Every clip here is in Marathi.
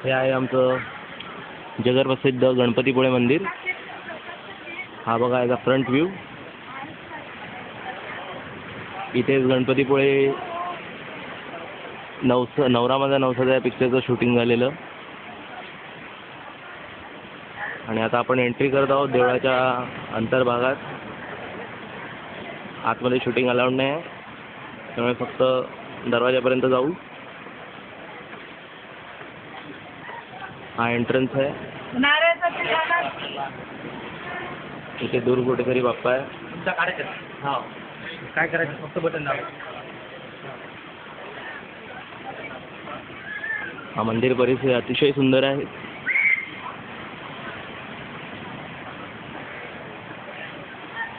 हे आहे आमचं जगप्रसिद्ध गणपतीपुळे मंदिर. हा बघा याचा फ्रंट व्ह्यू. इथेच गणपतीपुळे नवरा माझा नवसाचा या पिक्चरचं शूटिंग झालेलं. आणि आता आपण एंट्री करत आहोत देवळाच्या अंतर्भागात. आतमध्ये शूटिंग अलाउड नाही आहे, त्यामुळे फक्त दरवाजापर्यंत जाऊ. हा एंट्रन्स आहे. इथे दूर कुठेतरी बाप्पा आहे. काय करायचं फक्त बटन दाबा. हा मंदिर परिसर अतिशय सुंदर आहे.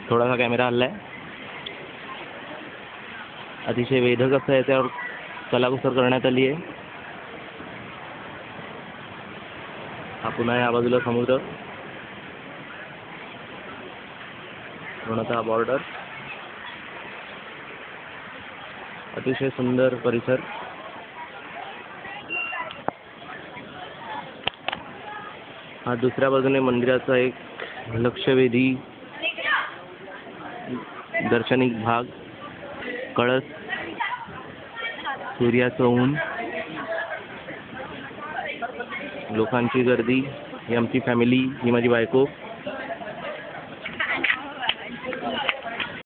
थोडासा कॅमेरा हल्लाय. अतिशय वेधक असं याच्यावर कलाकुसर करण्यात आली आहे. हा पुन्हा या बाजूला समुद्र, पूर्णतः बॉर्डर. अतिशय सुंदर परिसर. हा दुसऱ्या बाजूने मंदिराचा एक लक्षवेधी दर्शनिक भाग. कळस, सूर्याचं ऊन, लोकांची गर्दी. ही आमची फॅमिली, ही माझी बायको.